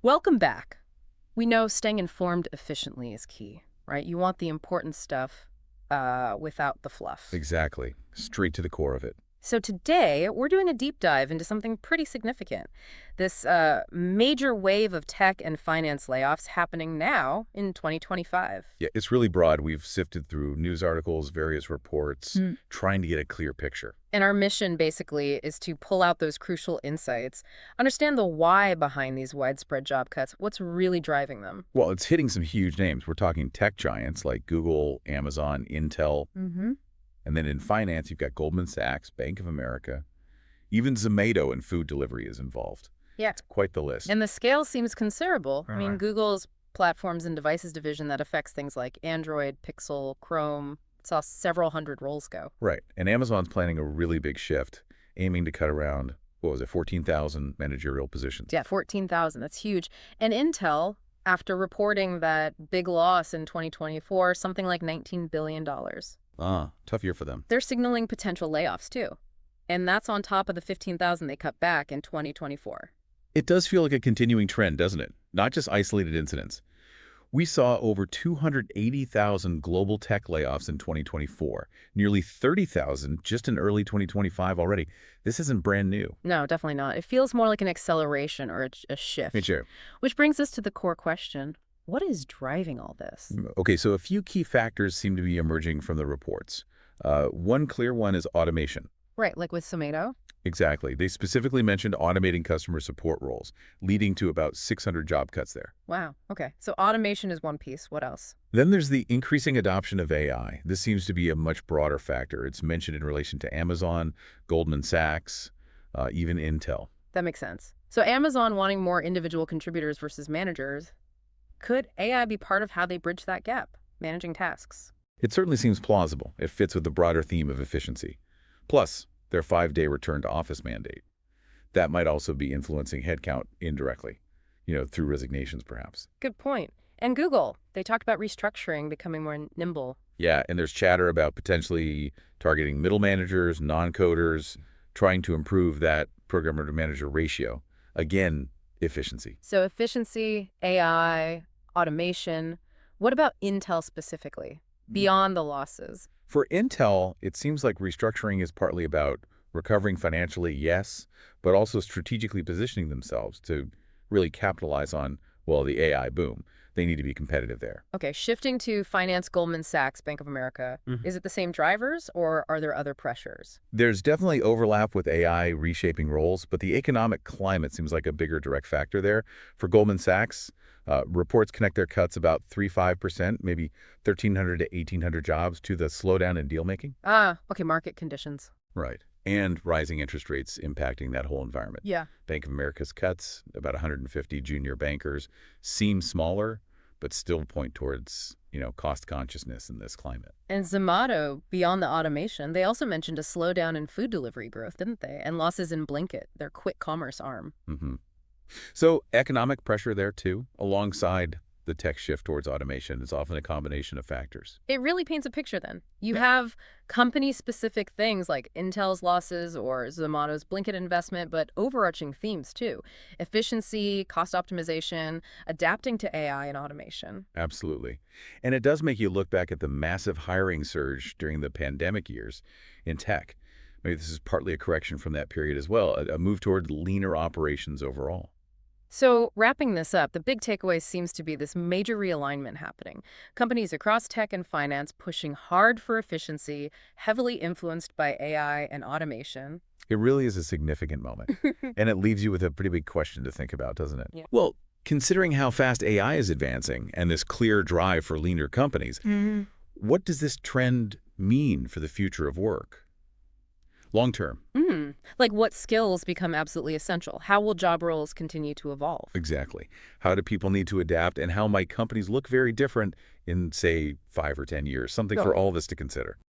Welcome back. We know staying informed efficiently is key, right? You want the important stuff without the fluff. Exactly. Straight to the core of it. So today, we're doing a deep dive into something pretty significant. This major wave of tech and finance layoffs happening now in 2025. Yeah, it's really broad. We've sifted through news articles, various reports, trying to get a clear picture. And our mission basically is to pull out those crucial insights, understand the why behind these widespread job cuts, what's really driving them. Well, it's hitting some huge names. We're talking tech giants like Google, Amazon, Intel. Mm-hmm. And then in finance, you've got Goldman Sachs, Bank of America. Even Zomato and food delivery is involved. Yeah. It's quite the list. And the scale seems considerable. I mean, Right. Google's platforms and devices division that affects things like Android, Pixel, Chrome, saw several hundred roles go. Right. And Amazon's planning a really big shift, aiming to cut around, what was it, 14,000 managerial positions. Yeah, 14,000. That's huge. And Intel, after reporting that big loss in 2024, something like $19 billion. Ah, tough year for them. They're signaling potential layoffs too. And that's on top of the 15,000 they cut back in 2024. It does feel like a continuing trend, doesn't it? Not just isolated incidents. We saw over 280,000 global tech layoffs in 2024, nearly 30,000 just in early 2025 already. This isn't brand new. No, definitely not. It feels more like an acceleration or a Me shift. too. Which brings us to the core question. What is driving all this? Okay, so a few key factors seem to be emerging from the reports. One clear one is automation. Right, like with Zomato? Exactly. They specifically mentioned automating customer support roles, leading to about 600 job cuts there. Wow. Okay. So automation is one piece. What else? Then there's the increasing adoption of AI. This seems to be a much broader factor. It's mentioned in relation to Amazon, Goldman Sachs, even Intel. That makes sense. So Amazon wanting more individual contributors versus managers, could AI be part of how they bridge that gap, managing tasks? It certainly seems plausible. It fits with the broader theme of efficiency. Plus, their 5-day return to office mandate. That might also be influencing headcount indirectly, through resignations perhaps. Good point. And Google, they talked about restructuring, becoming more nimble. Yeah, and there's chatter about potentially targeting middle managers, non-coders, trying to improve that programmer to manager ratio. Again, efficiency. So efficiency, AI, automation. What about Intel specifically, beyond the losses? For Intel, it seems like restructuring is partly about recovering financially, yes, but also strategically positioning themselves to really capitalize on, well, the AI boom. They need to be competitive there. Okay, shifting to finance, Goldman Sachs, Bank of America. Is it the same drivers or are there other pressures? There's definitely overlap with AI reshaping roles, but the economic climate seems like a bigger direct factor there. For Goldman Sachs, reports connect their cuts about 3–5%, maybe 1,300 to 1,800 jobs to the slowdown in deal making. Ah, okay, market conditions. Right. And rising interest rates impacting that whole environment. Yeah. Bank of America's cuts, about 150 junior bankers, seem smaller, but still point towards, cost consciousness in this climate. And Zomato, beyond the automation, they also mentioned a slowdown in food delivery growth, didn't they? And losses in Blinkit, their quick commerce arm. hmm So economic pressure there too, alongside the tech shift towards automation, is often a combination of factors. It really paints a picture then. You have company-specific things like Intel's losses or Zomato's Blinkit investment, but overarching themes too. Efficiency, cost optimization, adapting to AI and automation. Absolutely. And it does make you look back at the massive hiring surge during the pandemic years in tech. Maybe this is partly a correction from that period as well, a move toward leaner operations overall. So wrapping this up, the big takeaway seems to be this major realignment happening. Companies across tech and finance pushing hard for efficiency, heavily influenced by AI and automation. It really is a significant moment. And it leaves you with a pretty big question to think about, doesn't it? Yeah. Well, considering how fast AI is advancing and this clear drive for leaner companies, what does this trend mean for the future of work? Long term. Like what skills become absolutely essential? How will job roles continue to evolve? Exactly. How do people need to adapt, and how might companies look very different in, say, 5 or 10 years? Something for all of us to consider.